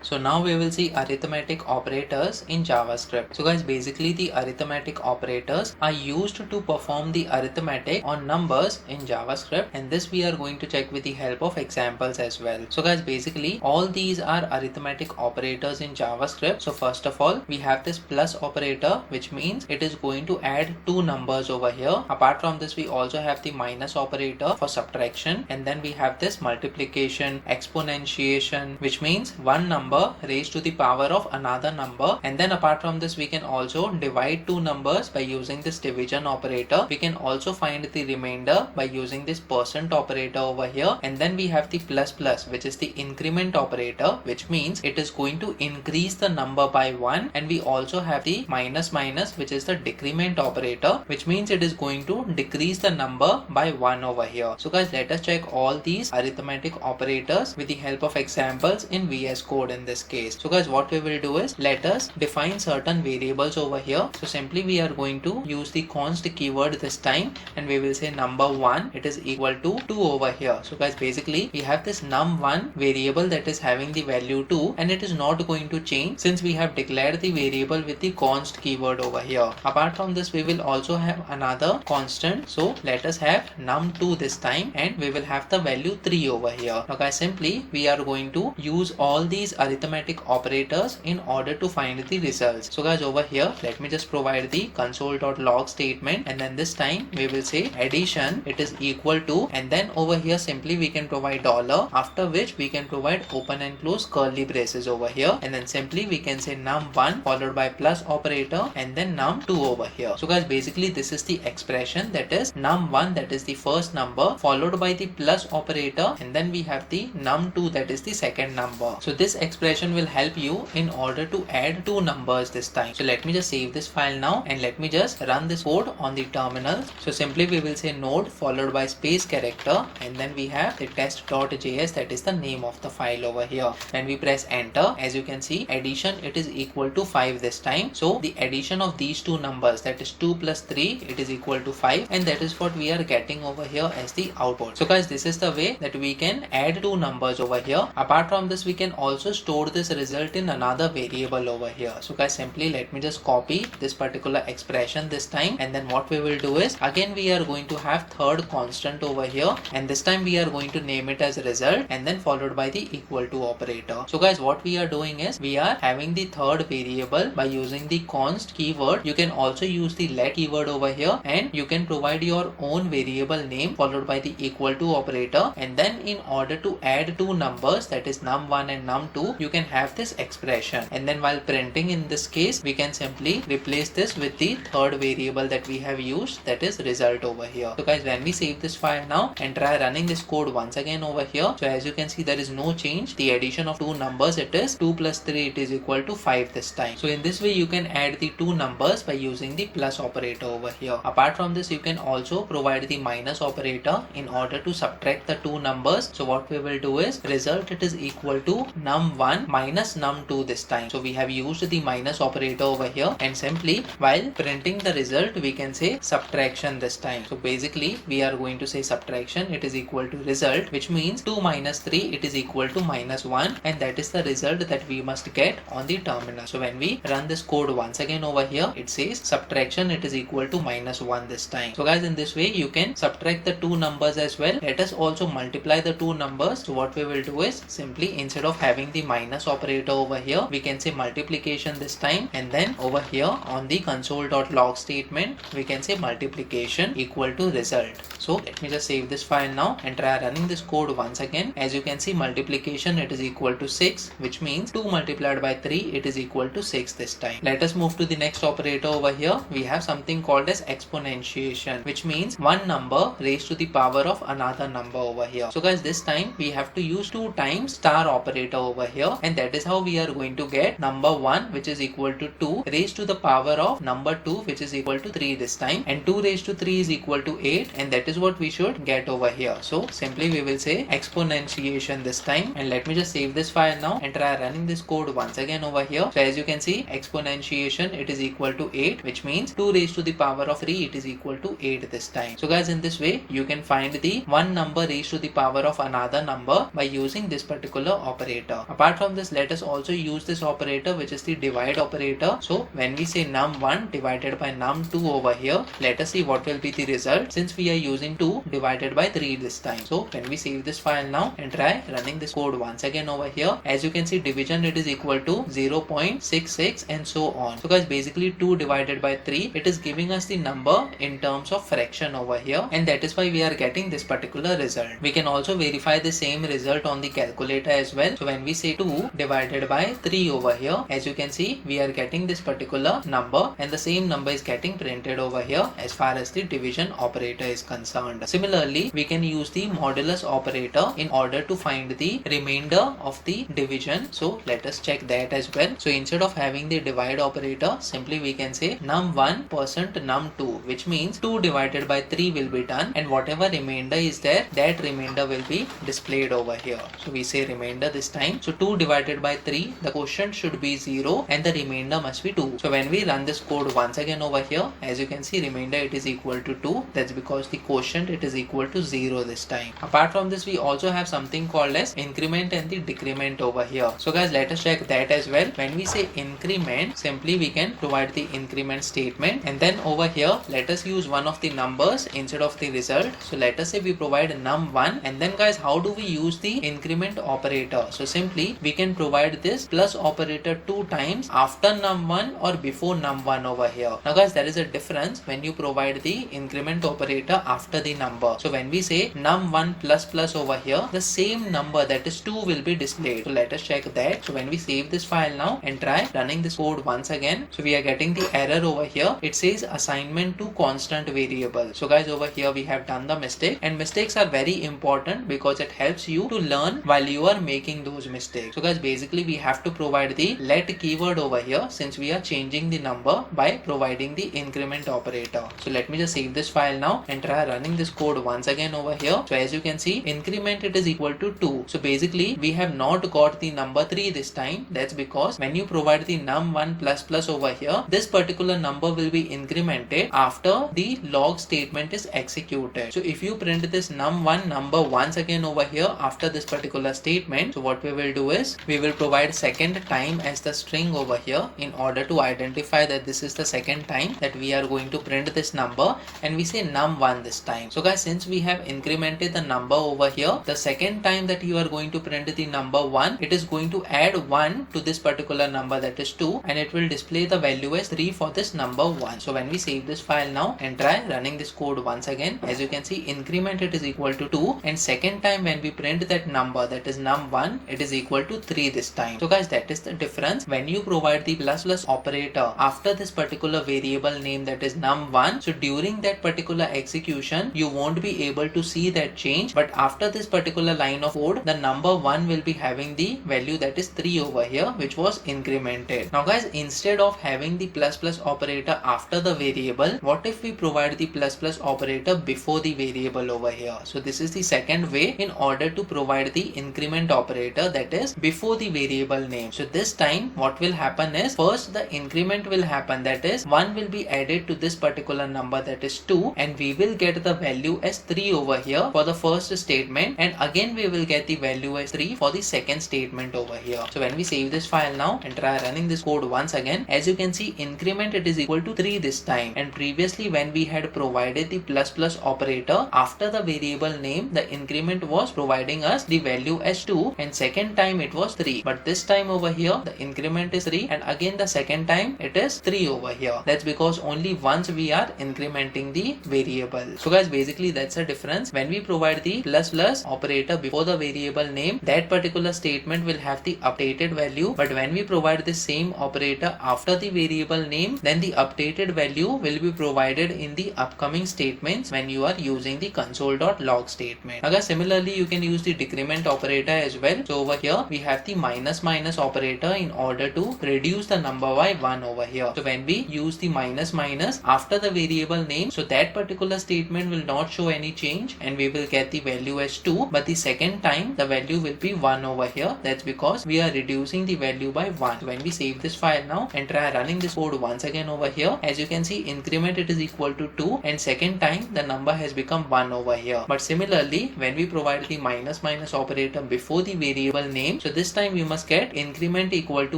So now we will see arithmetic operators in JavaScript. So guys, basically the arithmetic operators are used to perform the arithmetic on numbers in JavaScript, and this we are going to check with the help of examples as well. So guys, basically all these are arithmetic operators in JavaScript. So first of all, we have this plus operator, which means it is going to add two numbers over here. Apart from this, we also have the minus operator for subtraction, and then we have this multiplication, exponentiation, which means one number raised to the power of another number. And then apart from this, we can also divide two numbers by using this division operator. We can also find the remainder by using this percent operator over here. And then we have the plus plus, which is the increment operator, which means it is going to increase the number by 1. And we also have the minus minus, which is the decrement operator, which means it is going to decrease the number by 1 over here. So guys, let us check all these arithmetic operators with the help of examples in VS Code in this case. So guys, what we will do is let us define certain variables over here. So simply we are going to use the const keyword this time, and we will say number1 it is equal to 2 over here. So guys, basically we have this num1 variable that is having the value 2, and it is not going to change since we have declared the variable with the const keyword over here. Apart from this, we will also have another constant. So let us have num2 this time, and we will have the value 3 over here. Now guys, simply we are going to use all these arithmetic operators in order to find the results. So guys, over here let me just provide the console.log statement, and then this time we will say addition it is equal to, and then over here simply we can provide dollar, after which we can provide open and close curly braces over here, and then simply we can say num1 followed by plus operator and then num2 over here. So guys, basically this is the expression, that is num1 that is the first number followed by the plus operator, and then we have the num2 that is the second number. So this expression will help you in order to add two numbers this time. So let me just save this file now, and let me just run this code on the terminal. So simply we will say node followed by space character, and then we have the test.js, that is the name of the file over here. When we press enter, as you can see addition it is equal to 5 this time. So the addition of these two numbers, that is 2 plus 3, it is equal to 5, and that is what we are getting over here as the output. So guys, this is the way that we can add two numbers over here. Apart from this, we can also store this result in another variable over here. So guys, simply let me just copy this particular expression this time, and then what we will do is again we are going to have third constant over here, and this time we are going to name it as result and then followed by the equal to operator. So guys, what we are doing is we are having the third variable by using the const keyword. You can also use the let keyword over here, and you can provide your own variable name followed by the equal to operator, and then in order to add two numbers, that is num1 and num2, you can have this expression, and then while printing in this case we can simply replace this with the third variable that we have used, that is result over here. So guys, when we save this file now and try running this code once again over here, so as you can see there is no change. The addition of two numbers, it is 2 plus 3, it is equal to 5 this time. So in this way you can add the two numbers by using the plus operator over here. Apart from this, you can also provide the minus operator in order to subtract the two numbers. So what we will do is result it is equal to num1 minus num2 this time. So we have used the minus operator over here, and simply while printing the result we can say subtraction this time. So basically we are going to say subtraction it is equal to result, which means 2 minus 3 it is equal to minus 1, and that is the result that we must get on the terminal. So when we run this code once again over here, it says subtraction it is equal to minus 1 this time. So guys, in this way you can subtract the two numbers as well. Let us also multiply the two numbers. So what we will do is simply instead of having the minus operator over here, we can say multiplication this time, and then over here on the console.log statement we can say multiplication equal to result. So let me just save this file now and try running this code once again. As you can see, multiplication it is equal to 6, which means 2 multiplied by 3 it is equal to 6 this time. Let us move to the next operator over here. We have something called as exponentiation, which means one number raised to the power of another number over here. So guys, this time we have to use 2 times star operator over here, and that is how we are going to get number 1 which is equal to 2 raised to the power of number 2 which is equal to 3 this time, and 2 raised to 3 is equal to 8, and that is what we should get over here. So simply we will say exponentiation this time, and let me just save this file now and try running this code once again over here. So as you can see, exponentiation it is equal to 8, which means 2 raised to the power of 3 it is equal to 8 this time. So guys, in this way you can find the one number raised to the power of another number by using this particular operator. Apart Apart from this, let us also use this operator, which is the divide operator. So when we say num1 divided by num2 over here, let us see what will be the result, since we are using 2 divided by 3 this time. So when we save this file now and try running this code once again over here, as you can see, division it is equal to 0.66 and so on. So guys, basically 2 divided by 3, it is giving us the number in terms of fraction over here, and that is why we are getting this particular result. We can also verify the same result on the calculator as well. So when we say 2 divided by 3 over here, as you can see, we are getting this particular number, and the same number is getting printed over here as far as the division operator is concerned. Similarly, we can use the modulus operator in order to find the remainder of the division. So let us check that as well. So instead of having the divide operator, simply we can say num1 percent num2, which means 2 divided by 3 will be done, and whatever remainder is there, that remainder will be displayed over here. So we say remainder this time. So 2 divided by 3, the quotient should be 0 and the remainder must be 2. So when we run this code once again over here, as you can see, remainder it is equal to 2. That's because the quotient it is equal to 0 this time. Apart from this, we also have something called as increment and the decrement over here. So guys, let us check that as well. When we say increment, simply we can provide the increment statement, and then over here let us use one of the numbers instead of the result. So let us say we provide num1, and then guys, how do we use the increment operator? So simply we can provide this plus operator 2 times after num1 or before num1 over here. Now guys, there is a difference when you provide the increment operator after the number. So when we say num1 plus plus over here, the same number, that is 2, will be displayed. So let us check that. So when we save this file now and try running this code once again, so we are getting the error over here. It says assignment to constant variable. So guys, over here we have done the mistake, and mistakes are very important because it helps you to learn while you are making those mistakes. So guys, basically we have to provide the let keyword over here, since we are changing the number by providing the increment operator. So let me just save this file now and try running this code once again over here. So as you can see, increment it is equal to 2. So basically we have not got the number 3 this time. That's because when you provide the num1 plus plus over here, this particular number will be incremented after the log statement is executed. So if you print this num1 number once again over here after this particular statement, so what we will do is we will provide second time as the string over here in order to identify that this is the second time that we are going to print this number, and we say num1 this time. So guys, since we have incremented the number over here, the second time that you are going to print the number 1, it is going to add 1 to this particular number, that is 2, and it will display the value as 3 for this number 1. So when we save this file now and try running this code once again, as you can see, increment it is equal to 2, and second time when we print that number, that is num1, it is equal to 3 this time. So guys, that is the difference when you provide the plus plus operator after this particular variable name, that is num1. So during that particular execution, you won't be able to see that change, but after this particular line of code, the number 1 will be having the value that is 3 over here, which was incremented. Now guys, instead of having the plus plus operator after the variable, what if we provide the plus plus operator before the variable over here? So this is the second way in order to provide the increment operator, that is before the variable name. So this time what will happen is, first the increment will happen, that is 1 will be added to this particular number, that is 2, and we will get the value as 3 over here for the first statement, and again we will get the value as 3 for the second statement over here. So when we save this file now and try running this code once again, as you can see, increment it is equal to 3 this time, and previously when we had provided the plus plus operator after the variable name, the increment was providing us the value as 2, and second time it was 3, but this time over here the increment is 3, and again the second time it is 3 over here. That's because only once we are incrementing the variable. So guys, basically that's the difference. When we provide the plus plus operator before the variable name, that particular statement will have the updated value, but when we provide the same operator after the variable name, then the updated value will be provided in the upcoming statements when you are using the console.log statement. Now guys, similarly you can use the decrement operator as well. So over here we have the minus minus operator in order to reduce the number by 1 over here. So when we use the minus minus after the variable name, so that particular statement will not show any change, and we will get the value as 2, but the second time the value will be 1 over here. That's because we are reducing the value by 1. When we save this file now and try running this code once again over here, as you can see, increment it is equal to 2, and second time the number has become 1 over here. But similarly, when we provide the minus minus operator before the variable name, time. So this time we must get increment equal to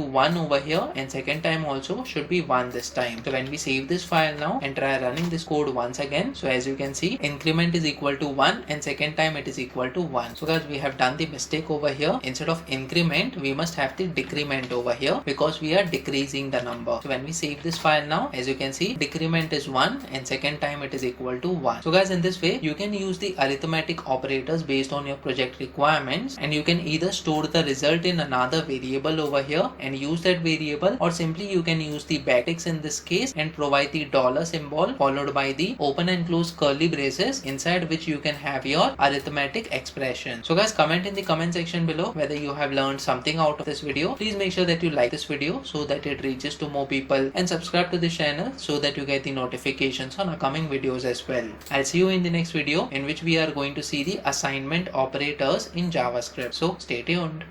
1 over here, and second time also should be 1 this time. So when we save this file now and try running this code once again, so as you can see, increment is equal to 1 and second time it is equal to 1. So guys, we have done the mistake over here. Instead of increment, we must have the decrement over here because we are decreasing the number. So when we save this file now, as you can see, decrement is 1 and second time it is equal to 1. So guys, in this way you can use the arithmetic operators based on your project requirements, and you can either store the result in another variable over here and use that variable, or simply you can use the backticks in this case and provide the dollar symbol followed by the open and close curly braces, inside which you can have your arithmetic expression. So guys, comment in the comment section below whether you have learned something out of this video. Please make sure that you like this video so that it reaches to more people, and subscribe to this channel so that you get the notifications on upcoming videos as well. I'll see you in the next video, in which we are going to see the assignment operators in JavaScript. So stay tuned.